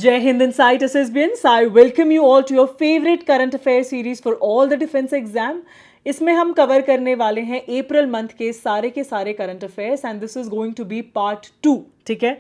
Jai Hind Insight SSBNs. I welcome you all to your favorite current affairs series for all the defense exam. इसमें हम cover करने वाले हैं अप्रैल month के सारे current affairs and this is going to be part 2. ठीक है,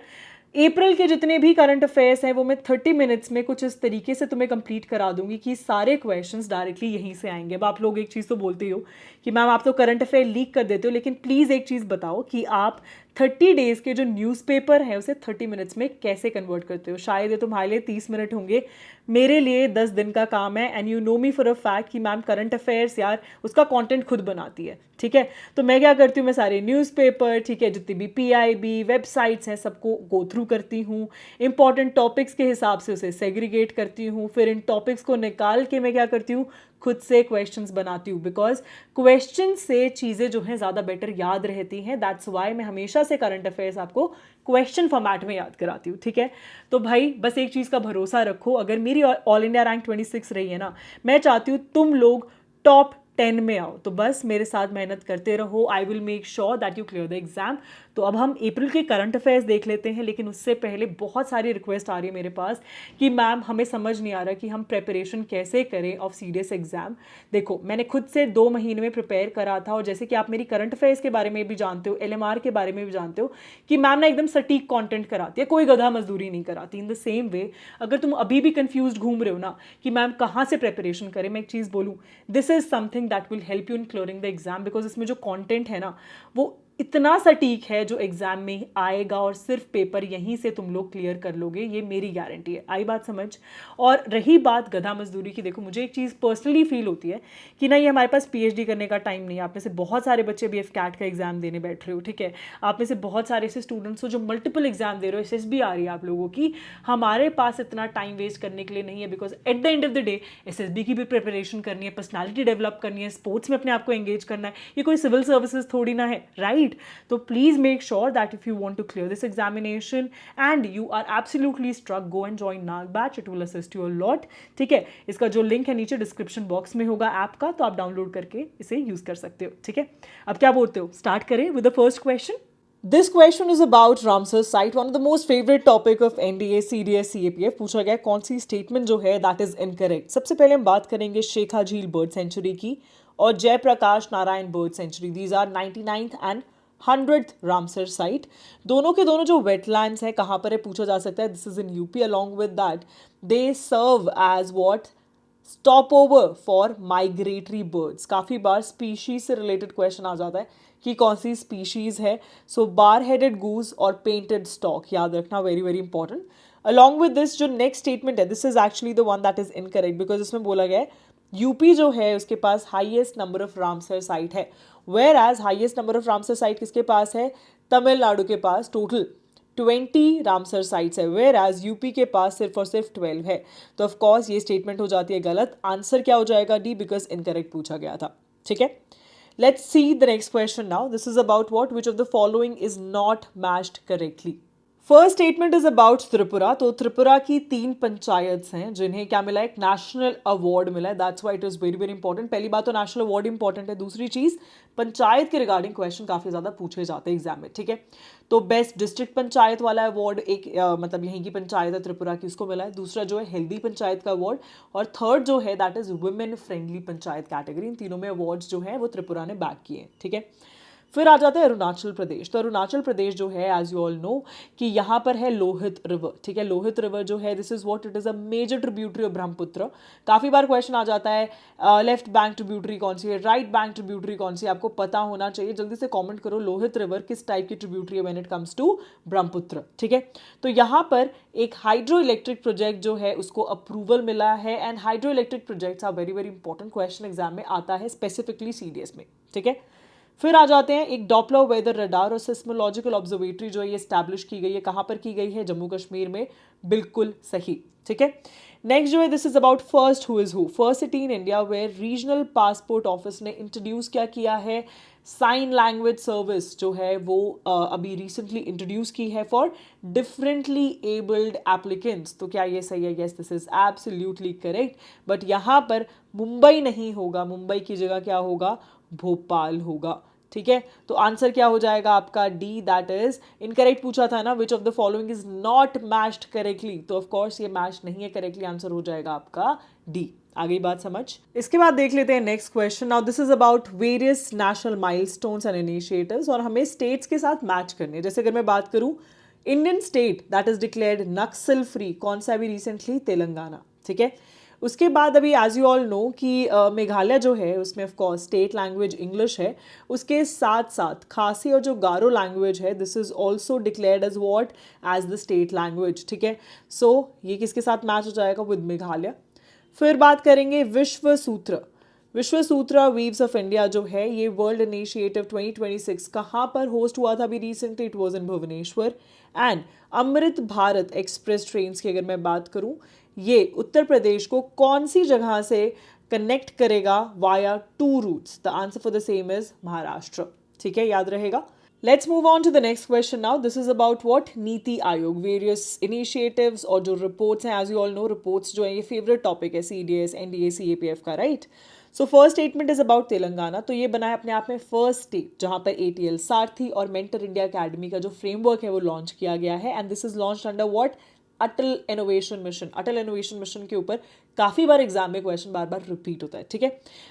अप्रैल के जितने भी करंट अफेयर्स हैं वो मैं 30 मिनट्स में कुछ इस तरीके से तुम्हें कंप्लीट करा दूंगी कि सारे क्वेश्चंस डायरेक्टली यहीं से आएंगे. अब आप लोग एक चीज़ तो बोलते हो कि मैम आप तो करंट अफेयर लीक कर देते हो, लेकिन प्लीज़ एक चीज़ बताओ कि आप 30 डेज़ के जो न्यूज़पेपर है उसे 30 मिनट्स में कैसे कन्वर्ट करते हो. शायद ये तुम्हारे लिए 30 मिनट होंगे, मेरे लिए 10 दिन का काम है. And you know me for a fact कि मैम करंट अफेयर्स यार उसका कंटेंट खुद बनाती है. ठीक है, तो मैं क्या करती हूँ, मैं सारे न्यूज़पेपर, ठीक है, जितनी भी पीआईबी वेबसाइट्स हैं सबको गो थ्रू करती हूँ, इंपॉर्टेंट टॉपिक्स के हिसाब से उसे सेग्रीगेट करती हूँ, फिर इन टॉपिक्स को निकाल के मैं क्या करती हूँ, खुद से क्वेश्चंस बनाती हूँ. बिकॉज क्वेश्चन से चीज़ें जो हैं ज़्यादा बेटर याद रहती हैं. दैट्स वाई मैं हमेशा से करंट अफेयर्स आपको क्वेश्चन फॉर्मेट में याद कराती हूँ. ठीक है, तो भाई बस एक चीज़ का भरोसा रखो, अगर मेरी ऑल इंडिया रैंक 26 रही है ना, मैं चाहती हूँ तुम लोग टॉप 10 में आओ. तो बस मेरे साथ मेहनत करते रहो. I will make sure that you clear the exam. तो अब हम अप्रैल के करंट अफेयर्स देख लेते हैं, लेकिन उससे पहले बहुत सारी रिक्वेस्ट आ रही है मेरे पास कि मैम हमें समझ नहीं आ रहा कि हम प्रिपरेशन कैसे करें ऑफ सीडीएस एग्जाम. देखो, मैंने खुद से 2 महीने में प्रिपेयर करा था, और जैसे कि आप मेरी करंट अफेयर्स के बारे में भी जानते हो, एलएमआर के बारे में भी जानते हो कि मैम ना एकदम सटीक कंटेंट कराती है, कोई गधा मजदूरी नहीं कराती. इन द सेम वे अगर तुम अभी भी कंफ्यूज घूम रहे हो ना कि मैम कहाँ से प्रिपरेशन करें, मैं एक चीज़ बोलूँ, this is something that will help you in clearing the exam. Because इसमें जो कॉन्टेंट है ना वो इतना सटीक है जो एग्जाम में आएगा, और सिर्फ पेपर यहीं से तुम लोग क्लियर कर लोगे, ये मेरी गारंटी है. आई बात समझ. और रही बात गधा मजदूरी की, देखो मुझे एक चीज़ पर्सनली फील होती है कि ना ये हमारे पास पीएचडी करने का टाइम नहीं है. आप में से बहुत सारे बच्चे बीएफ कैट का एग्जाम देने बैठ रहे हो. ठीक है, आप में से बहुत सारे ऐसे स्टूडेंट्स हो जो मल्टीपल एग्जाम दे रहे हो, एसएसबी आ रही है आप लोगों की. हमारे पास इतना टाइम वेस्ट करने के लिए नहीं है, because at the end of the day SSB की भी प्रिपरेशन करनी है, पर्सनैलिटी डेवलप करनी है, स्पोर्ट्स में अपने आप को एंगेज करना है. ये कोई सिविल सर्विसेज थोड़ी ना है, राइट? तो please make sure that if you want to clear this examination and you are absolutely struck, go and join NAG batch. It will assist you a lot. ठीक है, इसका जो लिंक है नीचे डिस्क्रिप्शन बॉक्स में होगा app का, तो आप डाउनलोड करके इसे यूज कर सकते हो. ठीक है, अब क्या बोलते हो, स्टार्ट करें with the first question. This question is about Ramsar site, one of the most favorite topic of NDA, CDS, CAPF. पूछा गया कौन सी स्टेटमेंट जो है दैट इज इनकरेक्ट. सबसे पहले हम बात करेंगे शेखा झील बर्ड सेंचुरी की और Jayaprakash Narayan bird sanctuary. These are 99th and 100th Ramsar site. दोनों के दोनों जो वेटलैंड्स है कहाँ पर है पूछा जा सकता है. This is in UP. Along with that they serve as what, stop over for migratory birds. काफ़ी बार स्पीशीज से रिलेटेड क्वेश्चन आ जाता है कि कौन सी स्पीशीज है. सो बार हेडेड गूज और पेंटेड स्टॉक, याद रखना, very very important. Along with this जो नेक्स्ट स्टेटमेंट है, this is actually the one that is incorrect, because इसमें बोला गया है यूपी जो है उसके पास highest number of Ramsar site है, whereas highest number of Ramsar site किसके पास है, तमिलनाडु के पास टोटल 20 रामसर साइट्स है, वेयर एज यूपी के पास सिर्फ और सिर्फ 12 है. तो ऑफ कोर्स ये स्टेटमेंट हो जाती है गलत. आंसर क्या हो जाएगा, डी, बिकॉज इनकरेक्ट पूछा गया था. ठीक है, let's see the next question now. This is about what, which of the following is not matched correctly. First statement is about Tripura. तो त्रिपुरा की 3 पंचायत हैं जिन्हें क्या मिला है, एक नेशनल अवार्ड मिला है. That's why it is very very important. पहली बात तो नेशनल अवार्ड इंपॉर्टेंट है, दूसरी चीज पंचायत के रिगार्डिंग क्वेश्चन काफी ज्यादा पूछे जाते हैं एग्जाम में. ठीक है, तो बेस्ट डिस्ट्रिक्ट पंचायत वाला अवार्ड एक मतलब यहीं की पंचायत है त्रिपुरा की, उसको मिला है. दूसरा जो है हेल्दी पंचायत का अवार्ड, और थर्ड जो है that is women friendly panchayat category. इन तीनों में अवार्ड्स जो है वो त्रिपुरा ने बैक किए हैं. ठीक है, फिर आ जाता है अरुणाचल प्रदेश. तो अरुणाचल प्रदेश जो है एज यू ऑल नो कि यहाँ पर है लोहित रिवर. ठीक है, लोहित रिवर जो है this is what, it is a major tributary of Brahmaputra. काफी बार क्वेश्चन आ जाता है लेफ्ट बैंक ट्रिब्यूटरी कौन सी है, राइट बैंक ट्रिब्यूटरी कौन सी है, आपको पता होना चाहिए. जल्दी से कॉमेंट करो लोहित रिवर किस टाइप की ट्रिब्यूटरी है when it comes to Brahmaputra. ठीक है, तो यहाँ पर एक हाइड्रो इलेक्ट्रिक प्रोजेक्ट जो है उसको अप्रूवल मिला है. And hydro electric projects are very very important, question exam में आता है स्पेसिफिकली सीडीएस में. ठीक है, फिर आ जाते हैं एक डॉपलर वेदर रडार और सिस्मोलॉजिकल ऑब्जर्वेटरी जो ये एस्टैब्लिश की गई है. कहाँ पर की गई है, जम्मू कश्मीर में. बिल्कुल सही. ठीक है, नेक्स्ट जो है this is about first who is who. First city in India where regional passport office ने इंट्रोड्यूस क्या किया है, साइन लैंग्वेज सर्विस जो है वो अभी रिसेंटली इंट्रोड्यूस की है फॉर डिफरेंटली एबल्ड एप्लीकेंट्स. तो क्या ये सही है, yes this is absolutely correct. But यहाँ पर मुंबई नहीं होगा, मुंबई की जगह क्या होगा, भोपाल होगा. ठीक है, तो आंसर क्या हो जाएगा आपका डी, दैट इज इनकरेक्ट पूछा था ना, which of the following is not matched correctly, तो ऑफ कोर्स ये मैच नहीं है करेक्टली, आंसर हो जाएगा आपका डी। आ गई बात समझ। इसके बाद देख लेते हैं next question. Now this is about various national milestones and initiatives, और हमें स्टेट्स के साथ मैच करने। जैसे अगर मैं बात करूं, Indian state that is declared Naxal free, कौन सा भी रिसेंटली, तेलंगाना, ठीक है। उसके बाद अभी एज यू ऑल नो कि मेघालय जो है उसमें of course state language English है, उसके साथ साथ खासी और जो गारो लैंग्वेज है this is also declared as what, as the state language, ठीक है। सो ये किसके साथ मैच हो जाएगा, विद मेघालय। फिर बात करेंगे विश्व सूत्र। विश्व सूत्र वीव्स ऑफ इंडिया जो है ये वर्ल्ड इनिशिएटिव 2026 कहाँ पर होस्ट हुआ था अभी recently, it was in Bhubaneswar. And Amrit Bharat express trains की अगर मैं बात करूँ, ये उत्तर प्रदेश को कौन सी जगह से कनेक्ट करेगा via 2 routes, the answer for the same is Maharashtra, ठीक है, याद रहेगा। Let's move on to the next question now. This is about what? NITI Aayog, various initiatives और जो reports हैं, as you all know reports जो है ये favorite topic है CDS, NDA, CAPF का, right? So first statement is about Telangana. तो ये बना है अपने आप में first state जहाँ पर ATL सारथी और मेंटर इंडिया अकेडमी का जो framework है वो लॉन्च किया गया है, and this is launched under what? Atal innovation mission. Atal innovation mission के ऊपर काफ़ी बार एग्जाम में क्वेश्चन बार बार रिपीट होता है, ठीक है।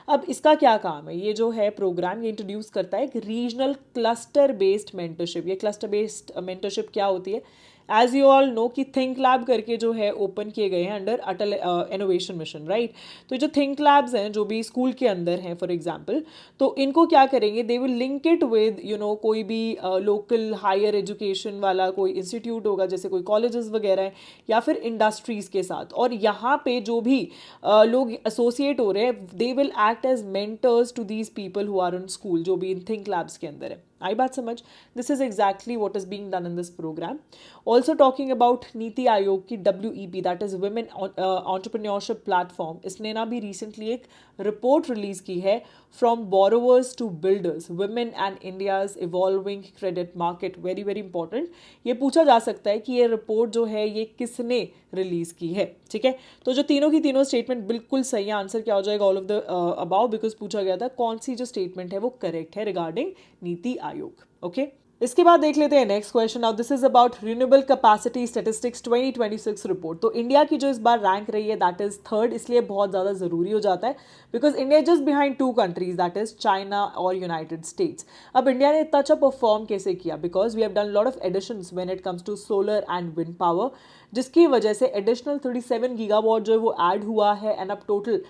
अब इसका क्या काम है, ये जो है प्रोग्राम ये इंट्रोड्यूस करता है एक रीजनल क्लस्टर बेस्ड मेंटरशिप। ये क्लस्टर बेस्ड मेंटरशिप क्या होती है, एज यू ऑल नो कि थिंक लैब करके जो है ओपन किए गए हैं अंडर अटल इनोवेशन मिशन, राइट। तो जो थिंक लैब्स हैं जो भी स्कूल के अंदर हैं फॉर एग्जांपल, तो इनको क्या करेंगे, they will link it with कोई भी लोकल हायर एजुकेशन वाला कोई इंस्टीट्यूट होगा, जैसे कोई कॉलेजेस वगैरह हैं, या फिर इंडस्ट्रीज के साथ, और यहाँ पे जो भी लोग एसोसिएट हो रहे हैं they will act as mentors to these people who are in school, जो भी इन थिंक लैब्स के अंदर है। आई बात समझ। This is exactly what is being done in this program. Also talking about NITI Aayog की WEP, that is women entrepreneurship platform, इसने ना भी रिसेंटली एक रिपोर्ट रिलीज की है, from borrowers to builders, women and India's evolving credit market. Very very important, ये पूछा जा सकता है कि ये रिपोर्ट जो है ये किसने रिलीज की है, ठीक है। तो जो तीनों की तीनों स्टेटमेंट बिल्कुल सही है, आंसर क्या हो जाएगा, all of the above, because पूछा गया था कौन सी जो स्टेटमेंट है वो करेक्ट है रिगार्डिंग नीति आयोग, ओके। इसके बाद देख लेते हैं next question. Now this is about renewable capacity statistics 2026 report. तो इंडिया की जो इस बार रैंक रही है दैट इज 3rd, इसलिए बहुत ज़्यादा ज़रूरी हो जाता है because India just behind 2 countries, that is China और यूनाइटेड स्टेट्स। अब इंडिया ने इतना अच्छा परफॉर्म कैसे किया, because we have done lot of additions when it comes to solar and wind power, जिसकी वजह से एडिशनल 37 गीगावाट जो है वो ऐड हुआ है, एंड अब टोटल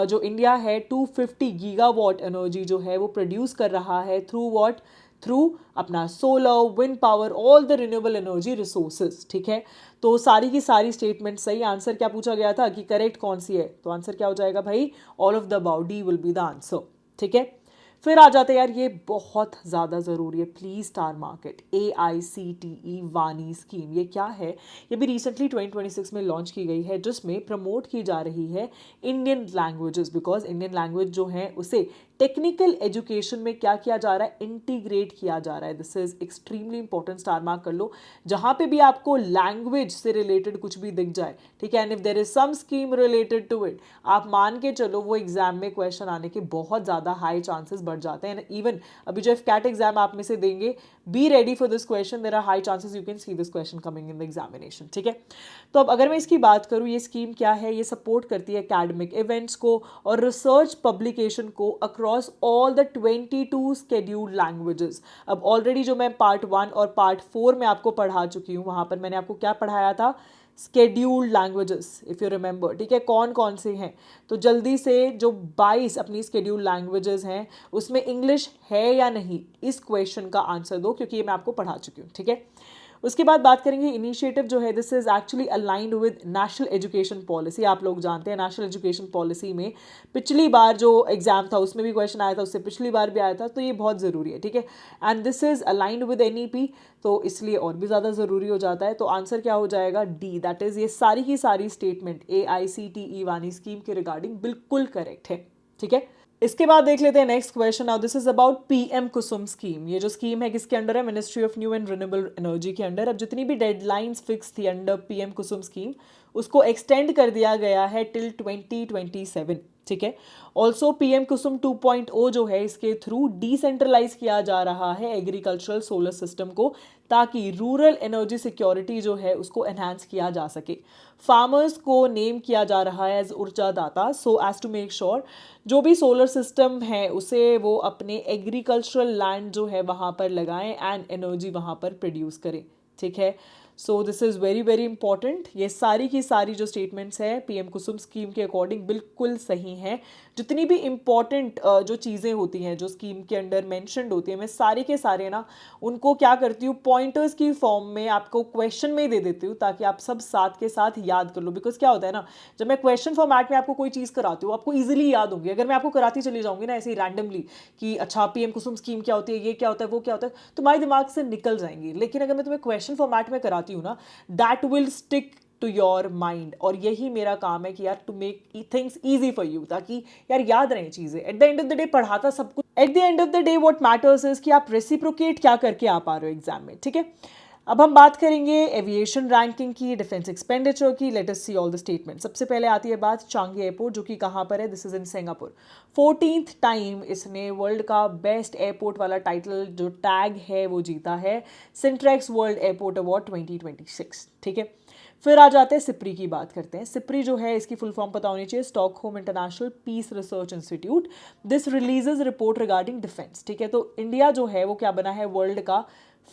जो इंडिया है 250 गीगावाट एनर्जी जो है वो प्रोड्यूस कर रहा है थ्रू वॉट, थ्रू अपना solar, wind power, all the renewable energy resources, ठीक है। तो सारी की सारी स्टेटमेंट सही। आंसर क्या पूछा गया था कि करेक्ट कौन सी है, तो आंसर क्या हो जाएगा भाई, all of the about, D will be the answer, ठीक है। फिर आ जाते हैं यार, ये बहुत ज़्यादा ज़रूरी है, प्लीज़ स्टार मार्केट, AICTE वानी स्कीम। ये क्या है, ये भी रिसेंटली 2026 में लॉन्च की गई है, जिसमें प्रमोट की जा रही है Indian languages, because Indian language जो है उसे टेक्निकल एजुकेशन में क्या किया जा रहा है, इंटीग्रेट किया जा रहा है। This is extremely important, star mark कर लो। जहाँ पे भी आपको लैंग्वेज से रिलेटेड कुछ भी दिख जाए, ठीक है, and if there is some scheme related to it, आप मान के चलो वो एग्जाम में क्वेश्चन आने के बहुत ज़्यादा हाई चांसेस बढ़ जाते हैं। इवन अभी जो कैट एग्जाम आप में से देंगे, be ready for this question, there are high chances you can see this question coming in the examination, ठीक है। तो अब अगर मैं इसकी बात करूँ, ये स्कीम क्या है, ये सपोर्ट करती है एकेडमिक इवेंट्स को और रिसर्च पब्लिकेशन को across all the 22 scheduled languages. अब ऑलरेडी जो मैं पार्ट 1 और पार्ट 4 में आपको पढ़ा चुकी हूँ, वहाँ पर मैंने आपको क्या पढ़ाया था, scheduled languages, if you remember, ठीक है, कौन कौन से हैं। तो जल्दी से जो 22 अपनी स्केड्यूल्ड लैंग्वेजेस हैं उसमें इंग्लिश है या नहीं, इस क्वेश्चन का आंसर दो, क्योंकि ये मैं आपको पढ़ा चुकी हूँ, ठीक है। उसके बाद बात करेंगे इनिशिएटिव जो है, this is actually aligned with national education policy. आप लोग जानते हैं नेशनल एजुकेशन पॉलिसी में पिछली बार जो एग्जाम था उसमें भी क्वेश्चन आया था, उससे पिछली बार भी आया था, तो ये बहुत ज़रूरी है, ठीक है। And this is aligned with NEP, तो इसलिए और भी ज़्यादा ज़रूरी हो जाता है। तो आंसर क्या हो जाएगा, डी, दैट इज़ ये सारी की सारी स्टेटमेंट AICTE वानी स्कीम के रिगार्डिंग बिल्कुल करेक्ट है, ठीक है। इसके बाद देख लेते हैं next question. Now this is about PM Kusum scheme. ये जो स्कीम है किसके अंडर है, ministry of new and renewable energy के अंडर। अब जितनी भी डेडलाइंस फिक्स थी अंडर PM कुसुम स्कीम उसको एक्सटेंड कर दिया गया है टिल 2027, ठीक है। ऑल्सो पीएम कुसुम 2.0 जो है इसके थ्रू डिसेंट्रलाइज किया जा रहा है एग्रीकल्चरल सोलर सिस्टम को, ताकि रूरल एनर्जी सिक्योरिटी जो है उसको एनहांस किया जा सके। फार्मर्स को नेम किया जा रहा है एज ऊर्जा दाता, so as to make sure जो भी सोलर सिस्टम है उसे वो अपने एग्रीकल्चरल लैंड जो है वहाँ पर लगाएं एंड एनर्जी वहाँ पर प्रोड्यूस करें, ठीक है। So this is very very important. ये सारी की सारी जो स्टेटमेंट्स हैं पीएम कुसुम स्कीम के अकॉर्डिंग बिल्कुल सही हैं। जितनी भी इंपॉर्टेंट जो चीज़ें होती हैं जो स्कीम के अंडर मैंशनड होती हैं, मैं सारे के सारे ना उनको क्या करती हूँ पॉइंटर्स की फॉर्म में आपको क्वेश्चन में दे देती हूँ, ताकि आप सब साथ के साथ याद कर लो। बिकॉज क्या होता है ना, जब मैं क्वेश्चन फॉर्मेट में आपको कोई चीज़ कराती हूँ आपको ईजिली याद होगी। अगर मैं आपको कराती चली जाऊँगी ना ऐसे ही रैंडमली कि अच्छा पीएम कुसुम स्कीम क्या होती है, ये क्या होता है, वो क्या होता है, तुम्हारे दिमाग से निकल जाएंगी। लेकिन अगर मैं तुम्हें क्वेश्चन फॉर्मेट में कराती हूँ ना, that will stick to your mind. और यही मेरा काम है कि यार to make things easy for you, ताकि यार याद रहें चीज़ें। At the end of the day पढ़ाता सब कुछ, at the end of the day what matters is कि आप रेसिप्रोकेट क्या करके आ पा रहे हो एग्जाम में, ठीक है। अब हम बात करेंगे एविएशन रैंकिंग की, डिफेंस एक्सपेंडिचर की। Let us see all the statement. सबसे पहले आती है बात चांगी एयरपोर्ट, जो कि कहाँ पर है, this is in Singapore. 14th time इसने वर्ल्ड का बेस्ट एयरपोर्ट वाला टाइटल जो टैग है वो जीता है, सिंट्रेक्स वर्ल्ड एयरपोर्ट अवार्ड 2026, ठीक है। फिर आ जाते हैं सिप्री की बात करते हैं। सिप्री जो है इसकी फुल फॉर्म पता होनी चाहिए, Stockholm International Peace Research Institute. This releases report regarding defence, ठीक है। तो इंडिया जो है वो क्या बना है, वर्ल्ड का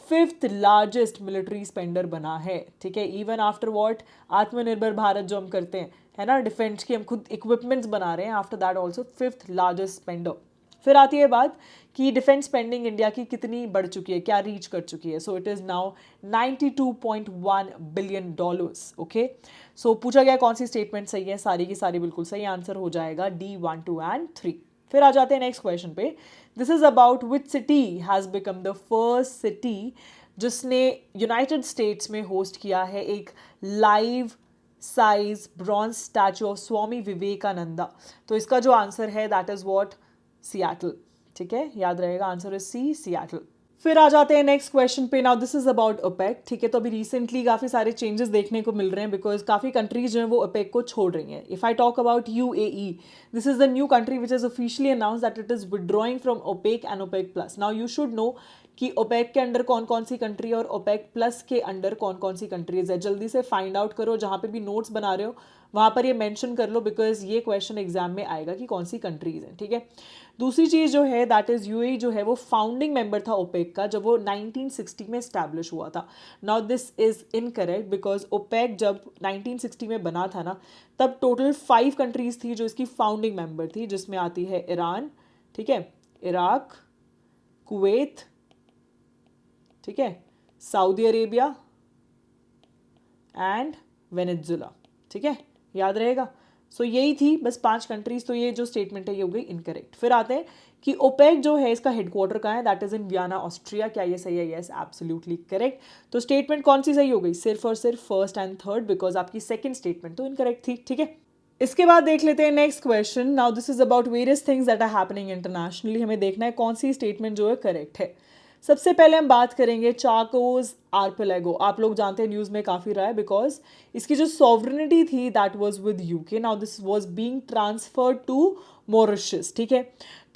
5th लार्जेस्ट मिलिट्री स्पेंडर बना है, ठीक है। इवन आफ्टर वॉट आत्मनिर्भर भारत जो हम करते हैं है ना, डिफेंस की हम खुद इक्विपमेंट्स बना रहे हैं, after that also 5th largest spender. फिर आती है बात कि डिफेंस स्पेंडिंग इंडिया की कितनी बढ़ चुकी है, क्या रीच कर चुकी है। So it is now $92.1 billion. Okay, so पूछा गया कौन सी स्टेटमेंट सही है, सारी की सारी बिल्कुल सही। आंसर हो जाएगा D 1, 2 एंड 3। फिर आ जाते हैं नेक्स्ट क्वेश्चन पे। This is about which city has become the first city जिसने यूनाइटेड स्टेट्स में होस्ट किया है एक life size bronze statue of Swami Vivekananda. तो इसका जो आंसर है दैट इज व्हाट, सियाटल, ठीक है। याद रहेगा, आंसर इज सी, सियाटल। फिर आ जाते हैं नेक्स्ट क्वेश्चन पे। Now this is about OPEC, ठीक है। तो अभी रिसेंटली काफ़ी सारे चेंजेस देखने को मिल रहे हैं बिकॉज काफ़ी कंट्रीज जो है वो ओपेक को छोड़ रही हैं। If I talk about UAE, this is the new country which is officially announce that it is withdrawing from OPEC and OPEC plus. Now you should know कि ओपेक के अंडर कौन कौन सी कंट्री और ओपेक प्लस के under कौन कौन सी countries है। जल्दी से फाइंड आउट करो, जहाँ पे भी नोट्स बना रहे हो वहाँ पर ये मेंशन कर लो, बिकॉज ये क्वेश्चन एग्जाम में आएगा कि कौन सी कंट्रीज हैं, ठीक है। दूसरी चीज़ जो है दैट इज़ UAE जो है वो फाउंडिंग मेंबर था ओपेक का जब वो 1960 में स्टैब्लिश हुआ था। Now this is incorrect because OPEC जब 1960 में बना था ना, तब टोटल 5 कंट्रीज थी जो इसकी फाउंडिंग मेंबर थी, जिसमें आती है ईरान, ठीक है, इराक, कुवैत, ठीक है, सऊदी अरेबिया एंड वेनेजुला, ठीक है, याद रहेगा। सो यही थी बस 5 कंट्रीज। तो ये जो स्टेटमेंट है ये हो गई इनकरेक्ट। फिर आते हैं कि ओपेक जो है इसका हेडक्वार्टर कहाँ है, that is in Vienna, Austria. क्या ये सही है? Yes, absolutely correct. तो स्टेटमेंट कौन सी सही हो गई, सिर्फ और सिर्फ फर्स्ट एंड थर्ड, बिकॉज आपकी सेकंड स्टेटमेंट तो इनकरेक्ट थी, ठीक है। इसके बाद देख लेते हैं next question. Now this is about various things that are happening internationally. हमें देखना है कौन सी स्टेटमेंट जो है करेक्ट है। सबसे पहले हम बात करेंगे चाकोस आर्पेलेगो। आप लोग जानते हैं न्यूज़ में काफ़ी रहा है बिकॉज इसकी जो सॉवरेनिटी थी that was with UK। Now this was being transferred to Mauritius, ठीक है।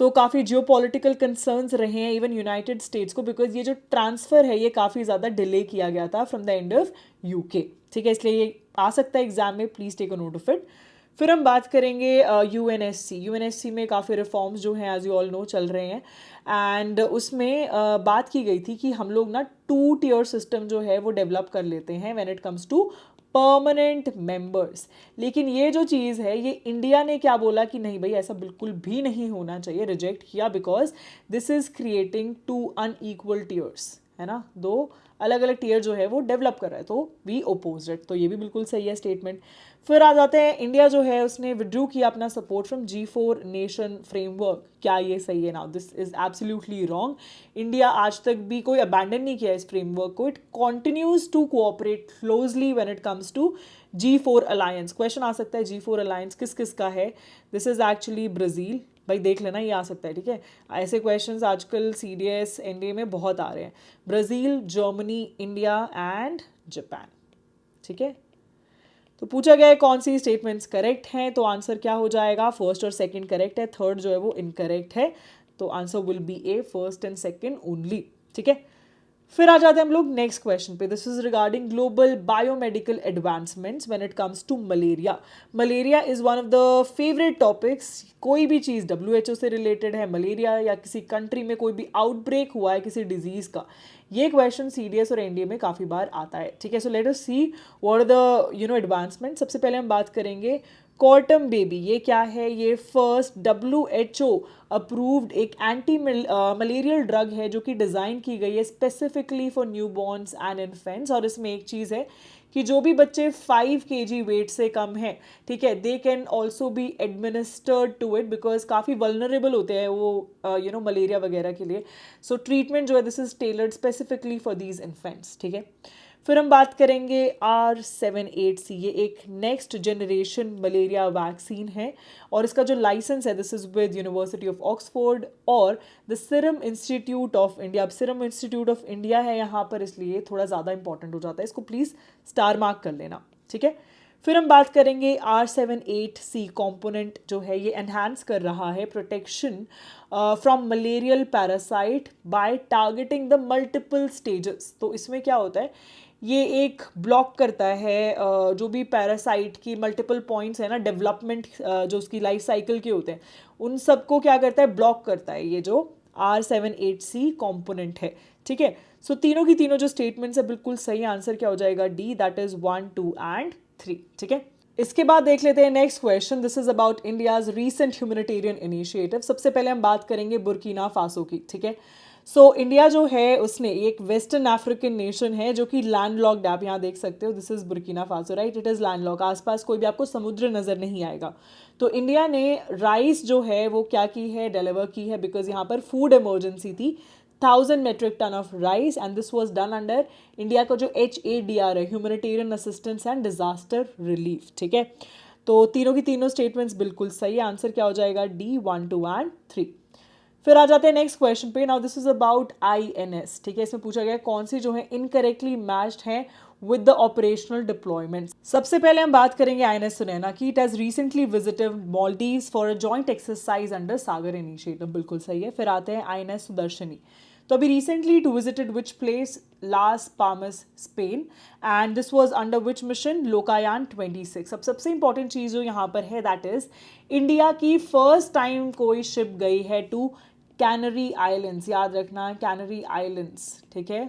तो काफ़ी जियोपॉलिटिकल कंसर्न्स रहे हैं इवन यूनाइटेड स्टेट्स को, बिकॉज ये जो ट्रांसफ़र है ये काफ़ी ज़्यादा डिले किया गया था from the end of UK, ठीक है। इसलिए ये आ सकता है एग्जाम में, please take a note of it. फिर हम बात करेंगे UNSC में काफ़ी रिफॉर्म्स जो हैं एज यू ऑल नो चल रहे हैं, एंड उसमें बात की गई थी कि हम लोग ना 2 tier सिस्टम जो है वो डेवलप कर लेते हैं when it comes to permanent members. लेकिन ये जो चीज़ है ये इंडिया ने क्या बोला कि नहीं भाई ऐसा बिल्कुल भी नहीं होना चाहिए, रिजेक्ट किया, because this is creating 2 unequal tiers, है ना, 2 अलग अलग टीयर जो है वो डेवलप कर रहा है, तो वी ओपोज इट। तो ये भी बिल्कुल सही है स्टेटमेंट। फिर आ जाते हैं इंडिया जो है उसने विड्रू किया अपना support from G4 nation framework. क्या ये सही है? Now this is absolutely wrong. India आज तक भी कोई अबैंडन नहीं किया इस फ्रेमवर्क को। It continues to cooperate closely when it comes to G4 alliance. Question आ सकता है G4 अलायंस किस किस का है? दिस इज एक्चुअली ब्राज़ील, भाई देख लेना, ये आ सकता है, ठीक है। ऐसे क्वेश्चंस आजकल CDS NDA में बहुत आ रहे हैं। Brazil, Germany, India and Japan, ठीक है। तो पूछा गया है कौन सी स्टेटमेंट्स करेक्ट हैं, तो आंसर क्या हो जाएगा, फर्स्ट और सेकंड करेक्ट है, थर्ड जो है वो इनकरेक्ट है, तो answer will be A, first and second only. ठीक है, फिर आ जाते हैं हम लोग नेक्स्ट क्वेश्चन पे। This is regarding global biomedical advancements when it comes to malaria. Malaria is one of the favourite topics. कोई भी चीज़ WHO से रिलेटेड है, मलेरिया या किसी कंट्री में कोई भी आउटब्रेक हुआ है किसी डिजीज़ का, ये क्वेश्चन CDS और NDA में काफ़ी बार आता है। ठीक है, so let us see what are the advancement. सबसे पहले हम बात करेंगे कॉटम बेबी। ये क्या है, ये फर्स्ट WHO अप्रूव्ड एक एंटी मलेरियल ड्रग है जो कि डिज़ाइन की गई है specifically for newborn's and infants. और इसमें एक चीज़ है कि जो भी बच्चे 5 kg वेट से कम हैं, ठीक है, they can also be administered to it, because काफ़ी वल्नरेबल होते हैं वो मलेरिया वगैरह के लिए। सो ट्रीटमेंट जो है this is tailored specifically for these infants. ठीक है, फिर हम बात करेंगे R78C। ये एक नेक्स्ट जनरेशन मलेरिया वैक्सीन है और इसका जो लाइसेंस है this is with University of Oxford और the Serum Institute of India. अब सीरम इंस्टीट्यूट ऑफ इंडिया है यहाँ पर, इसलिए थोड़ा ज़्यादा इंपॉर्टेंट हो जाता है, इसको प्लीज़ स्टार मार्क कर लेना। ठीक है, फिर हम बात करेंगे R78C कॉम्पोनेंट जो है ये एनहांस कर रहा है protection from malarial parasite by targeting the multiple stages. तो इसमें क्या होता है, ये एक ब्लॉक करता है जो भी पैरासाइट की मल्टीपल पॉइंट्स है ना, डेवलपमेंट जो उसकी लाइफ साइकिल के होते हैं उन सबको क्या करता है, ब्लॉक करता है ये जो R78C कॉम्पोनेंट है। ठीक है, सो तीनों की तीनों जो स्टेटमेंट्स है बिल्कुल सही, आंसर क्या हो जाएगा, D, दैट इज 1, 2 एंड 3। ठीक है, इसके बाद देख लेते हैं next question. This is about India's recent humanitarian initiative. सबसे पहले हम बात करेंगे बुर्किना फासो की। ठीक है, सो इंडिया जो है उसने एक वेस्टर्न अफ्रीकन नेशन है जो कि लैंडलॉक्ड, आप यहाँ देख सकते हो, this is Burkina Faso, right, it is landlock, आसपास कोई भी आपको समुद्र नज़र नहीं आएगा। तो इंडिया ने राइस जो है वो क्या की है, डिलीवर की है, बिकॉज यहाँ पर फूड इमरजेंसी थी, 1000 metric ton of rice, and this was done under India का जो HADR है, humanitarian assistance and disaster relief. ठीक है, तो तीनों की तीनों स्टेटमेंट्स बिल्कुल सही, आंसर क्या हो जाएगा, D, 1, 2 एंड 3। फिर आ जाते हैं नेक्स्ट क्वेश्चन पे। Now this is about INS। ठीक है, इसमें पूछा गया कौन सी जो है इनकरेक्टली मैच्ड है विद द ऑपरेशनल डिप्लॉयमेंट। सबसे पहले हम बात करेंगे INS सुनैना की। It has recently visited Maldives for a joint exercise under Sagar initiative, बिल्कुल सही है। फिर आते हैं INS सुदर्शनी। तो अभी recently to visited which place, Las Palmas, Spain, and this was under which mission, Lokayan 26। अब सबसे इंपॉर्टेंट चीज़ जो यहाँ पर है दैट इज इंडिया की फर्स्ट टाइम कोई शिप गई है टू कैनरी आइलैंड्स, याद रखना कैनरी आइलैंड्स। ठीक है,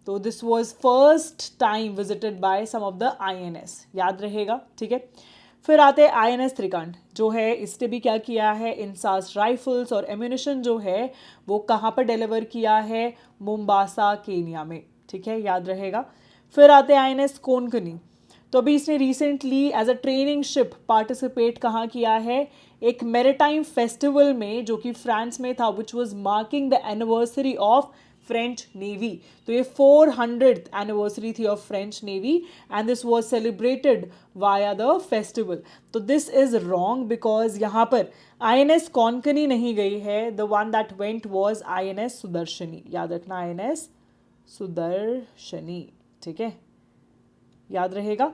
तो this was first time visited by some of the INS, याद रहेगा। ठीक है, फिर आते हैं INS त्रिकंठ जो है, इसने भी क्या किया है, इंसास राइफल्स और एम्यूनिशन जो है वो कहाँ पर डिलीवर किया है, मोम्बासा केनिया में। ठीक है, याद रहेगा। फिर आते हैं INS कोनकनी। तो अभी इसने recently as a training ship participate कहाँ किया है, एक मैरिटाइम फेस्टिवल में जो कि फ्रांस में था, which was marking the anniversary of French navy. तो ये 400th एनिवर्सरी थी of French navy and this was celebrated via the festival. तो दिस इज रॉन्ग बिकॉज यहाँ पर INS कोनकनी नहीं गई है, the one that went was INS Sudarshani, याद रखना INS सुदर्शनी। ठीक है, याद रहेगा।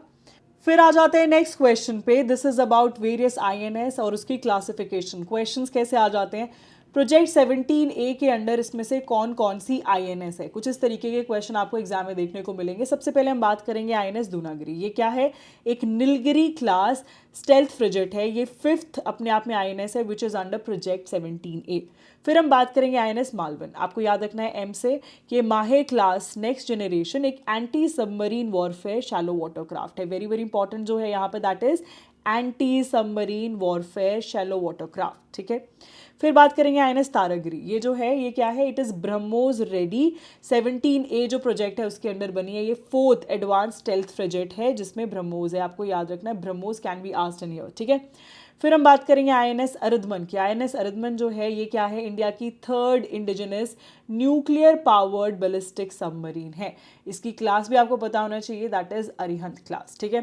फिर आ जाते हैं नेक्स्ट क्वेश्चन पे। This is about various INS और उसकी क्लासिफिकेशन। क्वेश्चंस कैसे आ जाते हैं, प्रोजेक्ट 17A के अंडर इसमें से कौन कौन सी INS है, कुछ इस तरीके के क्वेश्चन आपको एग्जाम में देखने को मिलेंगे। सबसे पहले हम बात करेंगे INS दूनागिरी। ये क्या है, एक नीलगिरी क्लास स्टेल्थ फ्रिगेट है, ये 5th अपने आप में INS है which is under project 17A। फिर हम बात करेंगे INS मालवन। आपको याद रखना है M से कि ये माहे क्लास नेक्स्ट जनरेशन एक anti submarine warfare shallow watercraft है, वेरी वेरी इंपॉर्टेंट जो है यहाँ पर that is anti submarine warfare shallow watercraft. ठीक है, फिर बात करेंगे INS तारागिरी। ये जो है ये क्या है, it is BrahMos ready 17A जो प्रोजेक्ट है उसके अंडर बनी है, ये 4th एडवांस स्टेल्थ फ्रिगेट है जिसमें ब्रह्मोस है, आपको याद रखना है, BrahMos can be asked in here. ठीक है, फिर हम बात करेंगे INS अरिधमन की। INS अरिधमन जो है ये क्या है, इंडिया की 3rd indigenous nuclear powered ballistic submarine है। इसकी क्लास भी आपको पता होना चाहिए, दैट इज अरिहंत क्लास। ठीक है,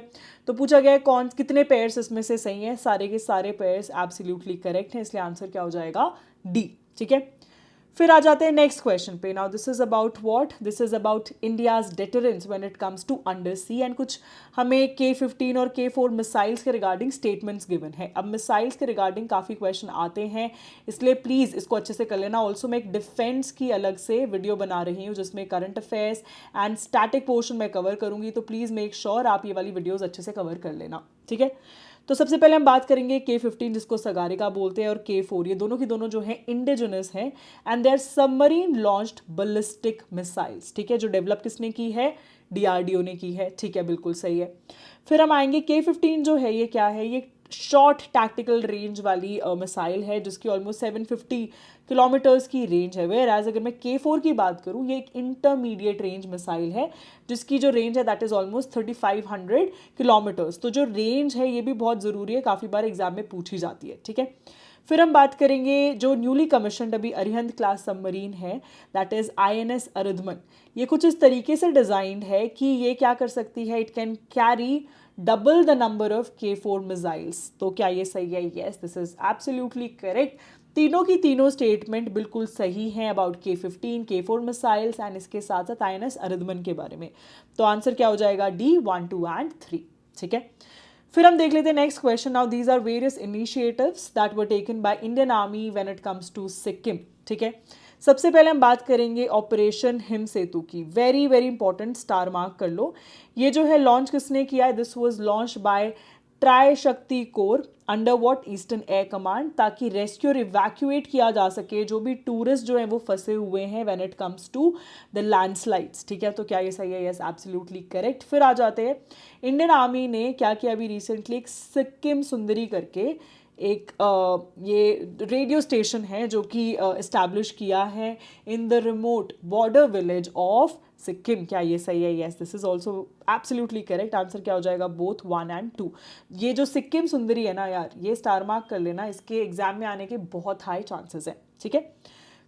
तो पूछा गया है कौन कितने पेयर्स इसमें से सही हैं, सारे के सारे पेयर्स एब्सोल्युटली करेक्ट हैं, इसलिए आंसर क्या हो जाएगा, D। ठीक है, फिर आ जाते हैं नेक्स्ट क्वेश्चन पे. Now this is about what, this is about India's deterrence when it comes to under sea, and कुछ हमें K-15 और K-4 मिसाइल्स के रिगार्डिंग स्टेटमेंट्स गिवन है. अब मिसाइल्स के रिगार्डिंग काफ़ी क्वेश्चन आते हैं, इसलिए प्लीज़ इसको अच्छे से कर लेना. ऑल्सो मैं एक डिफेंस की अलग से वीडियो बना रही हूँ जिसमें current affairs and static portion मैं कवर करूँगी, तो प्लीज़ मेक श्योर आप ये वाली वीडियोज़ अच्छे से कवर कर लेना. ठीक है, तो सबसे पहले हम बात करेंगे K-15 जिसको सगारिका बोलते हैं, और K-4, ये दोनों की दोनों जो हैं इंडिजिनस हैं, and they are submarine launched ballistic missiles. ठीक है, जो डेवलप किसने की है, DRDO ने की है. ठीक है, बिल्कुल सही है. फिर हम आएंगे K-15 जो है ये क्या है, ये शॉर्ट टैक्टिकल रेंज वाली मिसाइल है जिसकी ऑलमोस्ट 750 किलोमीटर्स की रेंज है. वेयर एज अगर मैं K-4 की बात करूँ, ये एक इंटरमीडिएट रेंज मिसाइल है जिसकी जो रेंज है दैट इज़ ऑलमोस्ट 3500 किलोमीटर्स. तो जो रेंज है ये भी बहुत ज़रूरी है, काफ़ी बार एग्जाम में पूछी जाती है. ठीक है, फिर हम बात करेंगे जो न्यूली कमीशनड अभी अरिहंत क्लास सबमरीन है, दैट इज़ INS अरिधमन. ये कुछ इस तरीके से डिज़ाइंड है कि ये क्या कर सकती है, it can carry double the number of K-4 missiles. तो क्या ये सही है? Yes, this is absolutely correct. तीनों की तीनों स्टेटमेंट बिल्कुल सही हैं about K-15 K-4 missiles and इसके साथ साथ INS अरिधमन के बारे में. तो आंसर क्या हो जाएगा? D 1, 2 and 3. ठीक है, फिर हम देख लेते हैं next question. Now these are various initiatives that were taken by Indian Army when it comes to Sikkim. ठीक है, सबसे पहले हम बात करेंगे ऑपरेशन हिम सेतु की. Very very important, star mark कर लो. ये जो है लॉन्च किसने किया है? This was launch by Trishakti corps under what Eastern Air Command, ताकि रेस्क्यू और इवैक्यूएट किया जा सके जो भी टूरिस्ट जो हैं वो फंसे हुए हैं when it comes to the landslides. ठीक है, तो क्या ये सही है? Yes, absolutely correct. फिर आ जाते हैं इंडियन आर्मी ने क्या किया अभी रिसेंटली, एक सिक्किम सुंदरी करके एक ये रेडियो स्टेशन है जो कि इस्टेब्लिश किया है in the remote border village of Sikkim. क्या ये सही है? Yes, this is also absolutely correct. Answer क्या हो जाएगा? Both 1 and 2. ये जो सिक्किम सुंदरी है ना यार, ये स्टार मार्क कर लेना, इसके एग्जाम में आने के बहुत हाई चांसेस हैं. ठीक है,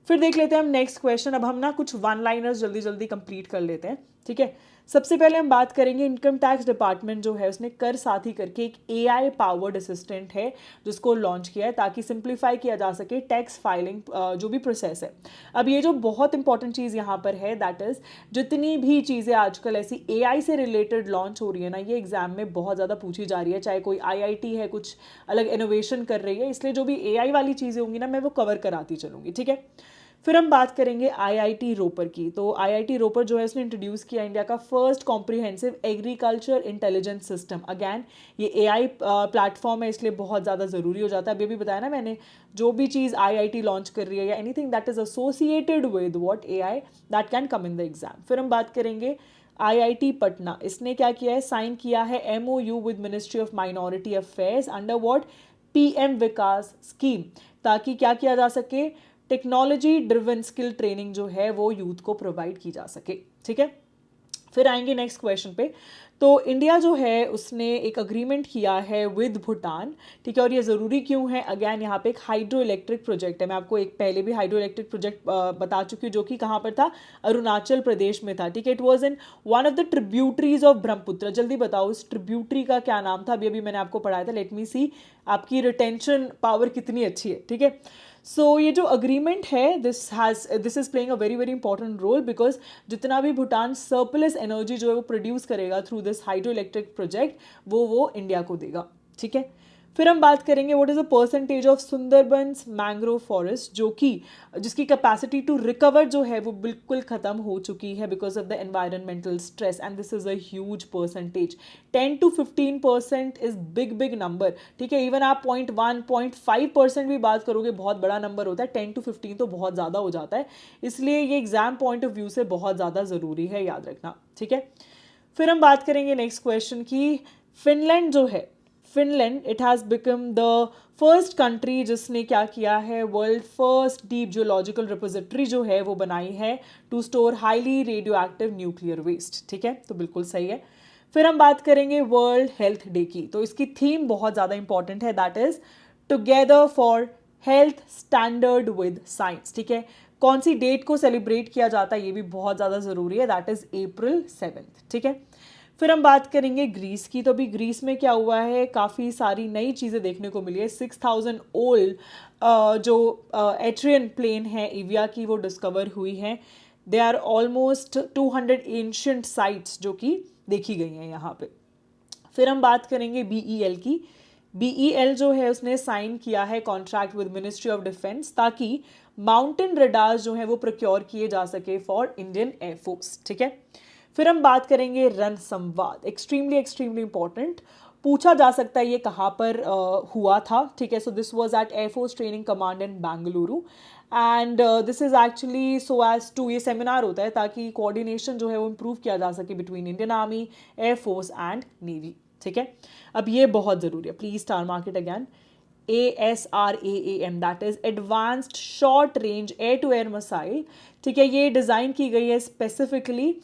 फिर देख लेते हैं हम नेक्स्ट क्वेश्चन. अब हम ना कुछ वन लाइनर्स जल्दी जल्दी कंप्लीट कर लेते हैं. ठीक है, सबसे पहले हम बात करेंगे इनकम टैक्स डिपार्टमेंट जो है उसने कर साथी करके एक AI पावर्ड असिस्टेंट है जिसको लॉन्च किया है ताकि सिंप्लीफाई किया जा सके टैक्स फाइलिंग जो भी प्रोसेस है. अब ये जो बहुत इंपॉर्टेंट चीज़ यहाँ पर है दैट इज़ जितनी भी चीज़ें आजकल ऐसी AI से रिलेटेड लॉन्च हो रही है ना, ये एग्जाम में बहुत ज़्यादा पूछी जा रही है. चाहे कोई IIT है कुछ अलग इनोवेशन कर रही है, इसलिए जो भी AI वाली चीज़ें होंगी ना मैं वो कवर कराती चलूँगी. ठीक है, फिर हम बात करेंगे IIT रोपर की. तो IIT रोपर जो है उसने इंट्रोड्यूस किया इंडिया का first comprehensive agriculture intelligence system. Again ये AI प्लेटफॉर्म है इसलिए बहुत ज़्यादा ज़रूरी हो जाता है. अभी भी बताया ना मैंने, जो भी चीज़ IIT लॉन्च कर रही है या anything that is associated with what AI that can come in the exam. फिर हम बात करेंगे IIT पटना. इसने क्या किया है? साइन किया है MOU with ministry of minority affairs under what PM Vikas scheme, ताकि क्या किया जा सके, टेक्नोलॉजी ड्रिवन स्किल ट्रेनिंग जो है वो यूथ को प्रोवाइड की जा सके. ठीक है, फिर आएंगे नेक्स्ट क्वेश्चन पे. तो इंडिया जो है उसने एक अग्रीमेंट किया है विद भूटान. ठीक है, और ये ज़रूरी क्यों है? अगैन यहाँ पे एक हाइड्रो इलेक्ट्रिक प्रोजेक्ट है. मैं आपको एक पहले भी हाइड्रो इलेक्ट्रिक प्रोजेक्ट बता चुकी हूँ जो कि कहाँ पर था, अरुणाचल प्रदेश में था. ठीक है, it was in one of the tributaries of Brahmaputra. जल्दी बताओ इस ट्रिब्यूटरी का क्या नाम था? अभी अभी मैंने आपको पढ़ाया था. लेट मी सी आपकी रिटेंशन पावर कितनी अच्छी है. ठीक है, सो ये जो अग्रीमेंट है this is playing a very very important role because जितना भी भूटान सरप्लस एनर्जी जो है वो प्रोड्यूस करेगा through this hydro electric project वो इंडिया को देगा. ठीक है, फिर हम बात करेंगे what is the percentage of Sundarbans mangrove forest जो कि जिसकी कैपेसिटी टू रिकवर जो है वो बिल्कुल खत्म हो चुकी है because of the environmental stress, and this is a huge percentage. 10 to 15% is big number. ठीक है, इवन आप 0.1 0.5% भी बात करोगे बहुत बड़ा नंबर होता है. 10 to 15 तो बहुत ज़्यादा हो जाता है, इसलिए ये एग्जाम पॉइंट ऑफ व्यू से बहुत ज़्यादा ज़रूरी है, याद रखना. ठीक है, फिर हम बात करेंगे नेक्स्ट क्वेश्चन की. फिनलैंड जो है, Finland it has become the first country जिसने क्या किया है, world first deep geological repository जो है वो बनाई है to store highly radioactive nuclear waste. ठीक है, तो बिल्कुल सही है. फिर हम बात करेंगे वर्ल्ड हेल्थ डे की. तो इसकी थीम बहुत ज़्यादा इंपॉर्टेंट है, that is together for health standard with science. ठीक है, कौन सी डेट को सेलिब्रेट किया जाता है ये भी बहुत ज़्यादा ज़रूरी है, दैट इज April 7th. ठीक है, फिर हम बात करेंगे ग्रीस की। तो अभी ग्रीस में क्या हुआ है, काफ़ी सारी नई चीज़ें देखने को मिली है। 6000 ओल्ड जो एट्रियन प्लेन है एविया की, वो डिस्कवर हुई है। They are almost 200 ancient sites जो कि देखी गई हैं यहाँ पे। फिर हम बात करेंगे BEL की। BEL जो है उसने साइन किया है contract with ministry of defence, ताकि माउंटेन रडार्स जो है वो प्रोक्योर किए जा सके फॉर इंडियन एयरफोर्स। ठीक है। फिर हम बात करेंगे रण संवाद, एक्सट्रीमली एक्सट्रीमली इंपॉर्टेंट। पूछा जा सकता है ये कहाँ पर हुआ था। ठीक है। So this was at air force training command in Bengaluru and this is actually so as to, ये सेमिनार होता है ताकि कोऑर्डिनेशन जो है वो इम्प्रूव किया जा सके between Indian Army, Air Force and Navy. ठीक है। अब ये बहुत ज़रूरी है, please star mark it again. ASRAAM, that is advanced short range air to air missile. ठीक है। ये डिज़ाइन की गई है specifically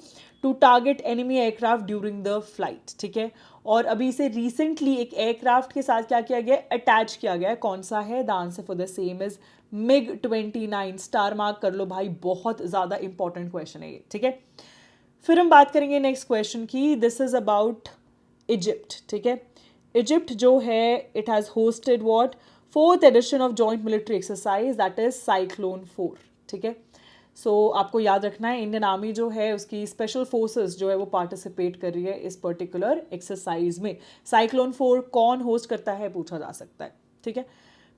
to target enemy aircraft during the flight. ठीक है। और अभी इसे रिसेंटली एक एयरक्राफ्ट के साथ क्या किया गया, अटैच किया गया है। कौन सा है? The answer for the same is MiG-29। Star mark कर लो भाई, बहुत ज़्यादा इंपॉर्टेंट क्वेश्चन है ये। ठीक है। फिर हम बात करेंगे नेक्स्ट क्वेश्चन की। This is about Egypt. ठीक है। इजिप्ट जो है it has hosted what, 4th edition of joint military exercise, that is cyclone 4। ठीक है। सो आपको याद रखना है इंडियन आर्मी जो है उसकी स्पेशल फोर्सेस जो है वो पार्टिसिपेट कर रही है इस पर्टिकुलर एक्सरसाइज में। साइक्लोन 4 कौन होस्ट करता है पूछा जा सकता है। ठीक है।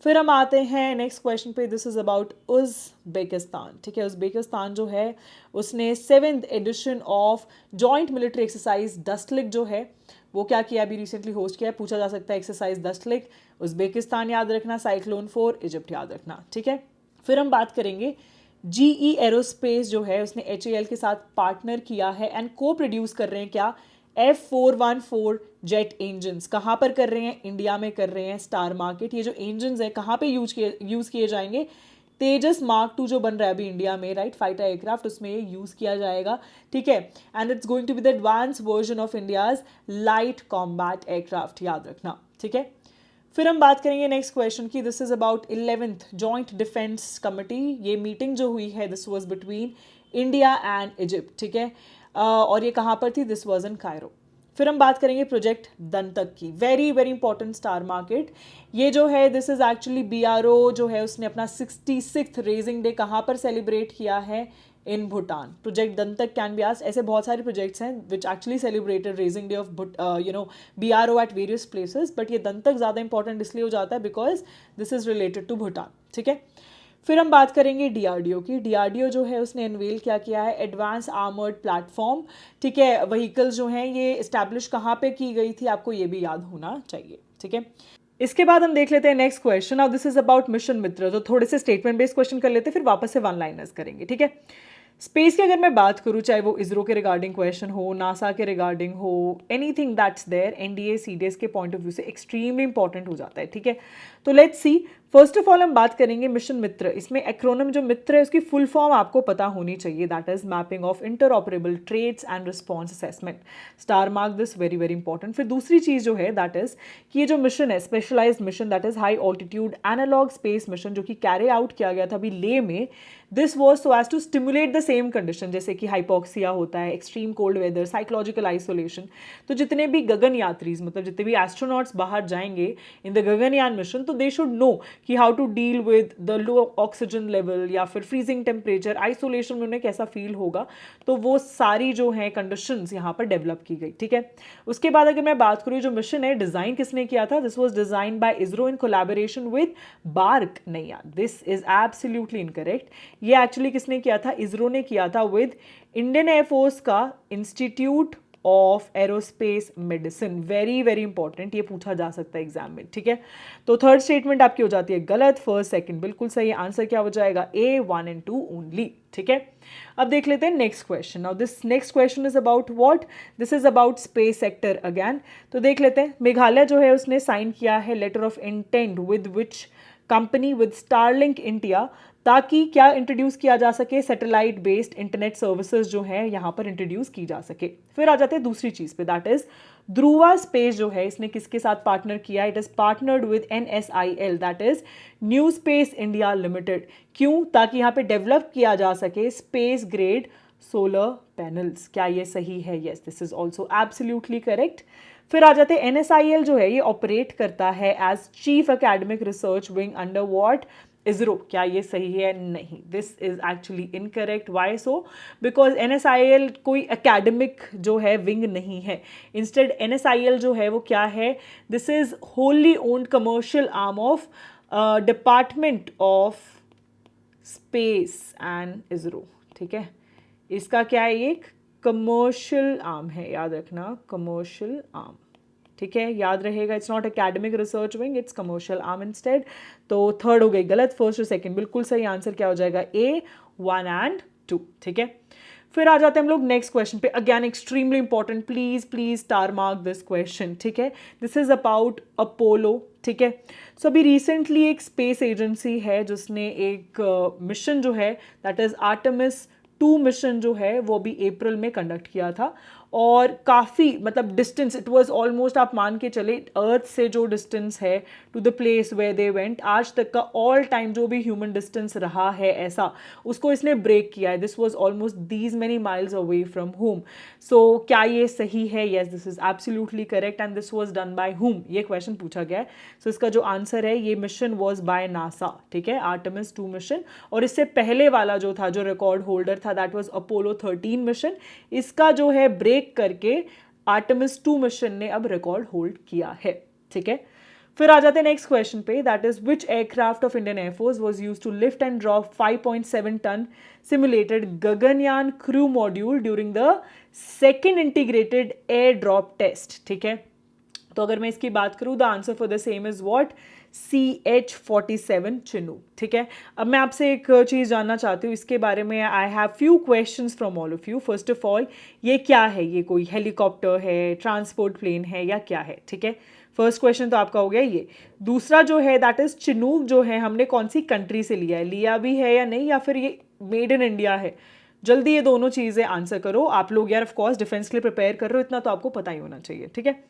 फिर हम आते हैं नेक्स्ट क्वेश्चन पे। This is about Uzbekistan. ठीक है। उज़्बेकिस्तान जो है उसने 7th edition of joint military exercise Dustlik जो है वो क्या किया, अभी रिसेंटली होस्ट किया है। पूछा जा सकता है एक्सरसाइज डस्टलिक, उज़्बेकिस्तान याद रखना, साइक्लोन 4 इजिप्ट याद रखना। ठीक है। फिर हम बात करेंगे GE एरोस्पेस जो है उसने HAL के साथ पार्टनर किया है एंड को प्रोड्यूस कर रहे हैं क्या, F414 जेट इंजन्स। कहाँ पर कर रहे हैं? इंडिया में कर रहे हैं। Star mark it. ये जो इंजन्स हैं कहाँ पे यूज किए जाएंगे? तेजस मार्क 2 जो बन रहा है अभी इंडिया में, राइट, फाइटर एयरक्राफ्ट, उसमें ये यूज़ किया जाएगा। ठीक है। And it's going to be the advance version of India's light combat aircraft, याद रखना। ठीक है। फिर हम बात करेंगे नेक्स्ट क्वेश्चन की। This is about 11th joint defence committee. ये मीटिंग जो हुई है this was between India and Egypt. ठीक है। और ये कहाँ पर थी? This was in Cairo. फिर हम बात करेंगे प्रोजेक्ट दंतक की। Very very important star mark it. ये जो है दिस इज एक्चुअली BRO जो है उसने अपना 66th रेजिंग डे कहाँ पर सेलिब्रेट किया है? In Bhutan. Project Dantak can be asked. ऐसे बहुत सारे प्रोजेक्ट्स हैं which actually celebrated raising day of BRO at various places, but ये दंतक ज़्यादा इंपॉर्टेंट इसलिए हो जाता है because this is related to Bhutan. ठीक है। फिर हम बात करेंगे DRDO की। DRDO जो है उसने अनवेल क्या किया है? Advance armoured platform. ठीक है। व्हीकल्स जो हैं ये इस्टेब्लिश कहाँ पे की गई थी, आपको ये भी याद होना चाहिए। ठीक है। इसके बाद हम देख लेते हैं नेक्स्ट क्वेश्चन। अब दिस इज अबाउट मिशन मित्र। तो थोड़े से स्टेटमेंट बेस्ड क्वेश्चन कर लेते हैं, फिर वापस से वन लाइनर्स करेंगे। ठीक है। स्पेस की अगर मैं बात करूँ, चाहे वो इसरो के रिगार्डिंग क्वेश्चन हो, नासा के रिगार्डिंग हो, anything that's there, NDA CDS के पॉइंट ऑफ व्यू से एक्सट्रीमली इंपॉर्टेंट हो जाता है। ठीक है। तो let's see. First of all हम बात करेंगे मिशन मित्र। इसमें एक्रोनिम जो मित्र है उसकी फुल फॉर्म आपको पता होनी चाहिए, that is mapping of interoperable trades and response assessment. Star mark this, very very important. फिर दूसरी चीज़ जो है दैट इज कि ये जो मिशन है specialised mission, that is high altitude analogue space mission, जो कि कैरी आउट किया गया था अभी ले में। This was so as to stimulate the same condition, जैसे कि हाइपोक्सिया होता है, extreme cold weather, psychological isolation. तो जितने भी गगन यात्रीज, मतलब जितने भी एस्ट्रोनॉट्स बाहर जाएंगे इन द गगनयान मिशन, तो दे शुड नो कि how to deal with the low oxygen level या फिर फ्रीजिंग टेम्परेचर, आइसोलेशन में उन्हें कैसा फील होगा। तो वो सारी जो है कंडीशंस यहाँ पर डेवलप की गई। ठीक है। उसके बाद अगर मैं बात करूँ जो मिशन है डिजाइन किसने किया था, this was design by ISRO in collaboration with BARC. नहीं यार, दिस इज एब्सोल्युटली इनकरेक्ट। ये एक्चुअली किसने किया था? इसरो ने किया था विद इंडियन एयरफोर्स का institute of aerospace medicine. Very very important, ये पूछा जा सकता है एग्जाम में। ठीक है। तो थर्ड स्टेटमेंट आपकी हो जाती है गलत, फर्स्ट सेकंड बिल्कुल सही। आंसर क्या हो जाएगा? A, 1 and 2 only. ठीक है। अब देख लेते हैं next question. Now this next question is about what, this is about space sector again. तो देख लेते हैं। मेघालय जो है उसने साइन किया है letter of intent with which company, with Starlink India, ताकि क्या इंट्रोड्यूस किया जा सके, सैटेलाइट बेस्ड इंटरनेट सर्विसेज जो है यहाँ पर इंट्रोड्यूस की जा सके। फिर आ जाते हैं दूसरी चीज़ पे, दैट इज ध्रुवा स्पेस जो है इसने किसके साथ पार्टनर किया? It is partnered with NSIL, that is new space India limited. क्यों? ताकि यहाँ पे डेवलप किया जा सके स्पेस ग्रेड सोलर पैनल्स। क्या ये सही है? Yes, this is also absolutely correct. फिर आ जाते हैं NSIL जो है ये ऑपरेट करता है as chief academic research wing under what? ISRO. क्या ये सही है? नहीं, this is actually incorrect. Why so? Because NSIL कोई एकेडमिक जो है विंग नहीं है। इंस्टेड NSIL जो है वो क्या है? This is wholly owned commercial arm of department of space and ISRO. ठीक है, इसका क्या है? एक कमर्शियल आर्म है, याद रखना, कमर्शियल आर्म। ठीक है, याद रहेगा, it's not academic research wing, it's commercial arm instead. तो थर्ड हो गई गलत, फर्स्ट और सेकंड बिल्कुल सही। आंसर क्या हो जाएगा? A, 1 and 2। ठीक है, फिर आ जाते हैं हम लोग नेक्स्ट क्वेश्चन पे। Again extremely important, please please star mark this question. ठीक है, दिस इज अबाउट अपोलो। ठीक है, सो अभी रिसेंटली एक स्पेस एजेंसी है जिसने एक मिशन जो है दैट इज आर्टेमिस 2 मिशन जो है वो भी अप्रैल में कंडक्ट किया था। और काफ़ी मतलब डिस्टेंस, इट वाज ऑलमोस्ट, आप मान के चले अर्थ से जो डिस्टेंस है to the place way they went, आज तक का ऑल टाइम जो भी ह्यूमन डिस्टेंस रहा है ऐसा, उसको इसने ब्रेक किया है। This was almost these many miles away from home. So क्या ये सही है? Yes, this is absolutely correct. And this was done by whom? ये क्वेश्चन पूछा गया है। सो इसका जो आंसर है, ये मिशन वाज बाय नासा। ठीक है, आर्टेमिस 2 मिशन। और इससे पहले वाला जो था, जो रिकॉर्ड होल्डर था, दैट वाज अपोलो 13 मिशन। इसका जो है ब्रेक करके आर्टेमिस 2 मिशन ने अब रिकॉर्ड होल्ड किया है। ठीक है, फिर आ जाते हैं नेक्स्ट क्वेश्चन पे, that is which aircraft of Indian Air Force was used to lift and drop 5.7 ton simulated Gaganyaan crew module during the second integrated air drop test. ठीक है, तो अगर मैं इसकी बात करूं, the answer for the same is what? CH-47 Chinook. ठीक है, अब मैं आपसे एक चीज़ जानना चाहती हूँ इसके बारे में। I have few questions from all of you. First of all, ये क्या है? ये कोई हेलीकॉप्टर है, ट्रांसपोर्ट प्लेन है, या क्या है? ठीक है, फर्स्ट क्वेश्चन तो आपका हो गया ये। दूसरा जो है दैट इज चिनूक जो है, हमने कौन सी कंट्री से लिया है? लिया भी है या नहीं, या फिर ये मेड इन इंडिया है? जल्दी ये दोनों चीज़ें आंसर करो। आप लोग यार ऑफकोर्स डिफेंस के लिए प्रिपेयर कर रहे हो, इतना तो आपको पता ही होना चाहिए। ठीक है,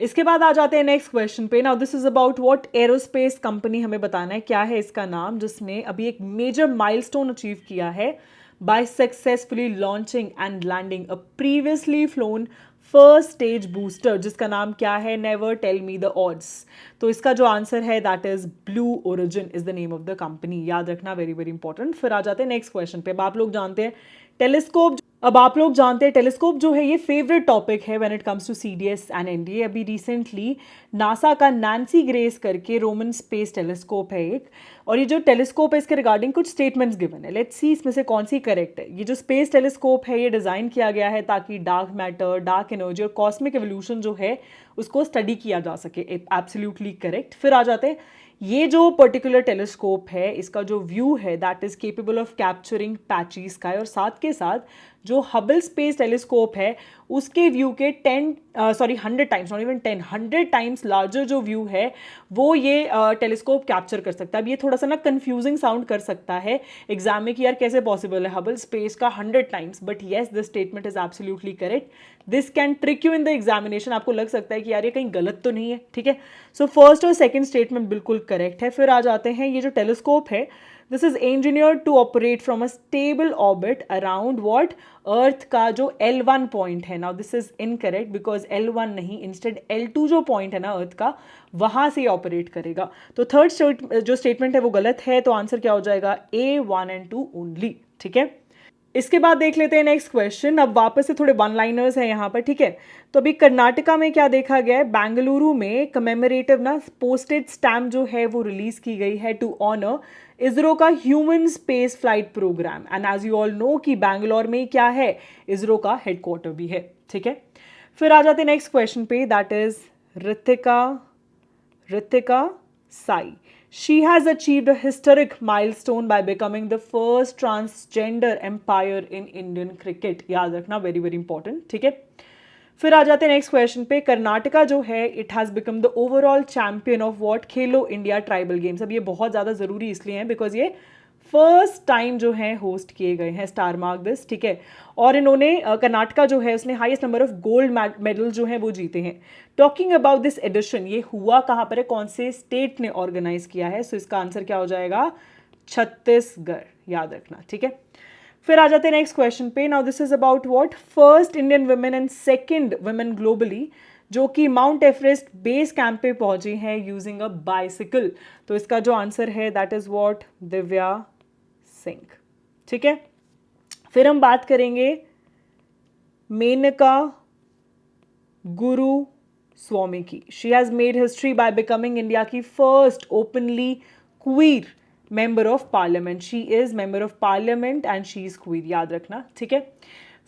इसके बाद आ जाते हैं नेक्स्ट क्वेश्चन पे। Now this is about what aerospace company, हमें बताना है क्या है इसका नाम, जिसने अभी एक मेजर माइलस्टोन अचीव किया है by successfully launching and landing a previously flown first stage booster, जिसका नाम क्या है? Never tell me the odds. तो इसका जो आंसर है that is Blue Origin is the name of the company. याद रखना, वेरी वेरी इंपॉर्टेंट। फिर आ जाते हैं नेक्स्ट क्वेश्चन पे। अब आप लोग जानते हैं टेलीस्कोप, टेलीस्कोप जो है ये फेवरेट टॉपिक है when it comes to CDS and NDA। अभी रिसेंटली नासा का नैन्सी ग्रेस करके रोमन स्पेस टेलीस्कोप है एक, और ये जो टेलीस्कोप है इसके रिगार्डिंग कुछ स्टेटमेंट्स गिवन है। लेट्स सी इसमें से कौन सी करेक्ट है। ये जो स्पेस टेलीस्कोप है ये डिज़ाइन किया गया है ताकि डार्क मैटर, डार्क एनर्जी और कॉस्मिक एवोल्यूशन जो है उसको स्टडी किया जा सके। Absolutely correct. फिर आ जाते हैं, ये जो पर्टिकुलर टेलीस्कोप है इसका जो व्यू है that is capable of capturing patchy sky, और साथ के साथ जो हबल स्पेस टेलीस्कोप है उसके व्यू के 100 times, not even 10, 100 times larger जो व्यू है वो ये टेलीस्कोप कैप्चर कर सकता है। अब ये थोड़ा सा ना कंफ्यूजिंग साउंड कर सकता है एग्जाम में कि यार कैसे पॉसिबल है हबल स्पेस का 100 times, but yes this statement is absolutely correct. This can trick you in the examination. आपको लग सकता है कि यार ये कहीं गलत तो नहीं है। ठीक है, सो फर्स्ट और सेकंड स्टेटमेंट बिल्कुल करेक्ट है। फिर आ जाते हैं, ये जो टेलीस्कोप है this is engineered to operate from a stable orbit around what? Earth का जो L1 पॉइंट है। Now this is incorrect because L1 नहीं, इंस्टेड L2 जो पॉइंट है ना अर्थ का, वहां से ऑपरेट करेगा। तो थर्ड जो स्टेटमेंट है वो गलत है। तो आंसर क्या हो जाएगा? A, 1 and 2 only. ठीक है, इसके बाद देख लेते हैं नेक्स्ट क्वेश्चन। अब वापस से थोड़े वन लाइनर्स हैं यहाँ पर। ठीक है, तो अभी कर्नाटका में क्या देखा गया है? बेंगलुरु में कमेमोरेटिव ना पोस्टेड स्टैम्प जो है वो रिलीज की गई है टू ऑनर इसरो का human space flight programme. And as you all know कि बैंगलोर में क्या है? इसरो का हेडक्वार्टर भी है। ठीक है, फिर आ जाते हैं नेक्स्ट क्वेश्चन पे, that is Ritika Sai. She has achieved a historic milestone by becoming the first transgender umpire in Indian cricket. याद रखना, वेरी वेरी इंपॉर्टेंट। ठीक है, फिर आ जाते हैं नेक्स्ट क्वेश्चन पे। कर्नाटका जो है it has become the overall champion of what? Khelo India tribal games. अब ये बहुत ज़्यादा ज़रूरी इसलिए है बिकॉज ये फर्स्ट टाइम जो है होस्ट किए गए हैं। Star mark this. ठीक है, और इन्होंने कर्नाटका जो है उसने highest number of gold medal जो है वो जीते हैं। टॉकिंग अबाउट दिस एडिशन, ये हुआ कहाँ पर है? कौन से स्टेट ने ऑर्गेनाइज किया है? सो इसका आंसर क्या हो जाएगा? छत्तीसगढ़। याद रखना। ठीक है, फिर आ जाते हैं नेक्स्ट क्वेश्चन पे. Now this is about what first Indian women and second women globally जो कि माउंट एवरेस्ट बेस कैंप पे पहुंची हैं यूजिंग अ बाइसिकल. तो इसका जो आंसर है that is what Divya Singh. ठीक है. फिर हम बात करेंगे मेनका गुरु स्वामी की. She has made history by becoming India की first openly queer member of parliament. She is member of parliament and she is queer, याद रखना. ठीक है.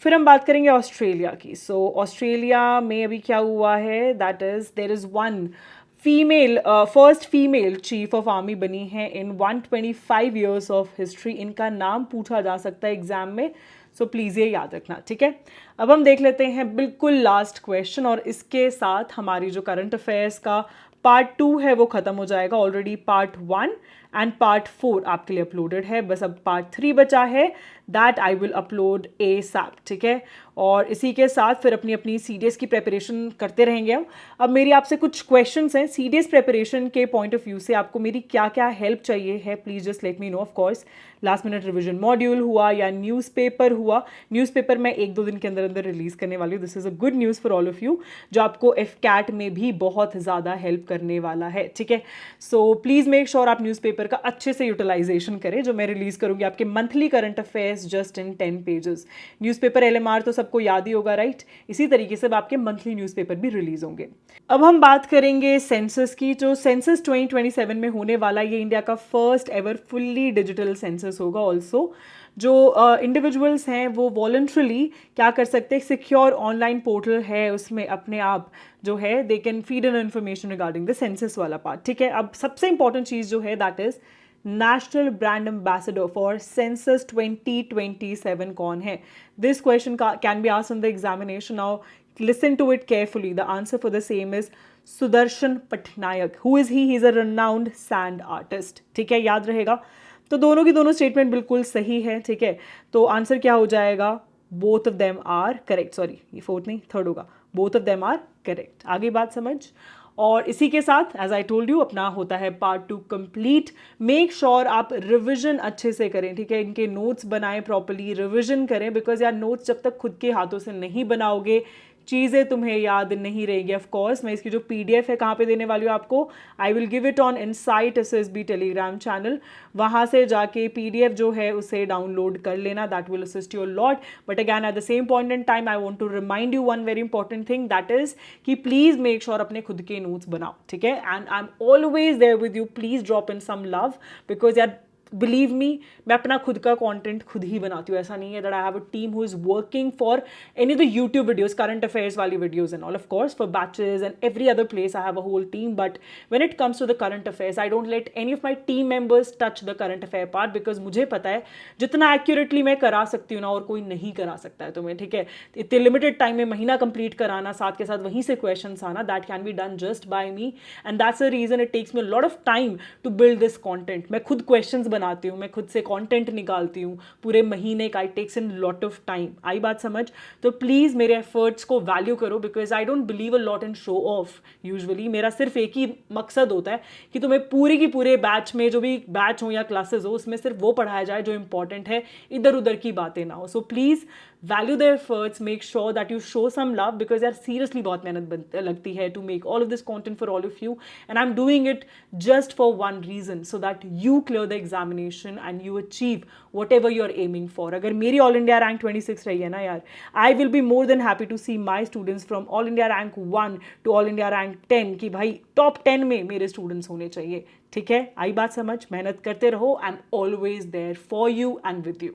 फिर हम बात करेंगे ऑस्ट्रेलिया की. सो ऑस्ट्रेलिया में अभी क्या हुआ है that is there is one female first female chief of army बनी है इन 125 ईयर्स ऑफ हिस्ट्री. इनका नाम पूछा जा सकता है एग्जाम में, सो प्लीज़ ये याद रखना. ठीक है. अब हम देख लेते हैं बिल्कुल लास्ट क्वेश्चन और इसके साथ हमारी जो करंट अफेयर्स का पार्ट 2 है वो खत्म हो जाएगा. ऑलरेडी पार्ट 1 एंड पार्ट 4 आपके लिए अपलोडेड है, बस अब पार्ट 3 बचा है, that I will upload ASAP. ठीक है. और इसी के साथ फिर अपनी अपनी CDS की प्रेपरेशन करते रहेंगे हम. अब मेरी आपसे कुछ क्वेश्चंस हैं CDS प्रेपरेशन के पॉइंट ऑफ व्यू से. आपको मेरी क्या क्या हेल्प चाहिए है, please just let me know. Of course last minute revision module हुआ या न्यूज़पेपर हुआ, न्यूज़पेपर मैं 1-2 दिन के अंदर अंदर रिलीज़ करने वाली हूँ. This is a good news for all of you, जो आपको FCAT में भी बहुत ज़्यादा हेल्प करने वाला है. ठीक है. सो प्लीज़ मेक श्योर आप न्यूज़पेपर का अच्छे से यूटिलाइजेशन करें, जो मैं रिलीज़ करूँगी आपके monthly current affairs just in 10 pages. Newspaper LMR तो सबको याद ही होगा, राइट. इसी तरीके से आपके मंथली न्यूज़पेपर भी रिलीज होंगे. अब हम बात करेंगे सेंसस की. जो सेंसस 2027 में होने वाला, ये इंडिया का first ever fully digital census होगा. ऑल्सो जो इंडिविजुअल्स हैं वो वॉलंटरली क्या कर सकते हैं, सिक्योर ऑनलाइन पोर्टल है, उसमें अपने आप जो है they can feed in information regarding the census वाला पार्ट. ठीक है. अब सबसे इंपॉर्टेंट चीज़ जो है that is national brand ambassador for census 2027 कौन है. This question can be asked in the examination. Now listen to it carefully. The answer for the same is Sudarshan Pattnaik. Who is he is a renowned sand artist. ठीक है, याद रहेगा. तो दोनों की दोनों स्टेटमेंट बिल्कुल सही है. ठीक है. तो आंसर क्या हो जाएगा, both of them are correct. Sorry, ये फोर्थ नहीं थर्ड होगा. Both of them are correct. आगे बात समझ. और इसी के साथ एज आई टोल्ड यू अपना होता है पार्ट 2 कंप्लीट. मेक श्योर आप रिविजन अच्छे से करें. ठीक है. इनके नोट्स बनाएं, प्रॉपर्ली रिविजन करें, बिकॉज यार नोट्स जब तक खुद के हाथों से नहीं बनाओगे चीज़ें तुम्हें याद नहीं रहेगी. ऑफ कोर्स मैं इसकी जो PDF है कहाँ पे देने वाली हूँ आपको, I will give it on insight SSB Telegram channel. वहाँ से जाके PDF जो है उसे डाउनलोड कर लेना. That will assist you a lot. But again at the same point in time I want to remind you one very important thing, that is कि please make sure अपने खुद के नोट्स बनाओ. ठीक है. And I am always there with you. Please drop in some love, because यार believe me, मैं अपना खुद का कंटेंट खुद ही बनाती हूँ. ऐसा नहीं है that I have a team who is working for any of the YouTube videos, current affairs वाली videos and all. Of course for batches and every other place I have a whole team. But when it comes to the current affairs I don't let any of my team members touch the current affair part, because मुझे पता है जितना accurately मैं करा सकती हूँ ना और कोई नहीं करा सकता है तुम्हें. ठीक है. इतने लिमिटेड टाइम में महीना कंप्लीट कराना, साथ के साथ वहीं से क्वेश्चन आना, that can be done just by me. And that's the reason it takes me lot of time to build this content. मैं खुद क्वेश्चन बनाती हूँ, मैं खुद से कंटेंट निकालती हूँ पूरे महीने का. It takes in lot of time. आई बात समझ. तो प्लीज़ मेरे एफर्ट्स को वैल्यू करो, because I don't believe a lot in show off. Usually मेरा सिर्फ एक ही मकसद होता है कि तुम्हें पूरे की पूरे बैच में, जो भी बैच हो या क्लासेस हो, उसमें सिर्फ वो पढ़ाया जाए जो इंपॉर्टेंट है, इधर उधर की बातें ना हो. So please value the efforts, make sure that you show some love, because यार सीरियसली बहुत मेहनत लगती है to make all of this content for all of you. And I am doing it just for one reason, so that you clear the examination and you achieve whatever you are aiming for. अगर मेरी all India rank 26 रही है ना यार, I will be more than happy to see my students from all India rank 1 to all India rank 10 कि भाई top 10 में मेरे स्टूडेंट्स होने चाहिए. ठीक है. आई बात समझ. मेहनत करते रहो. I am always there for you and with you.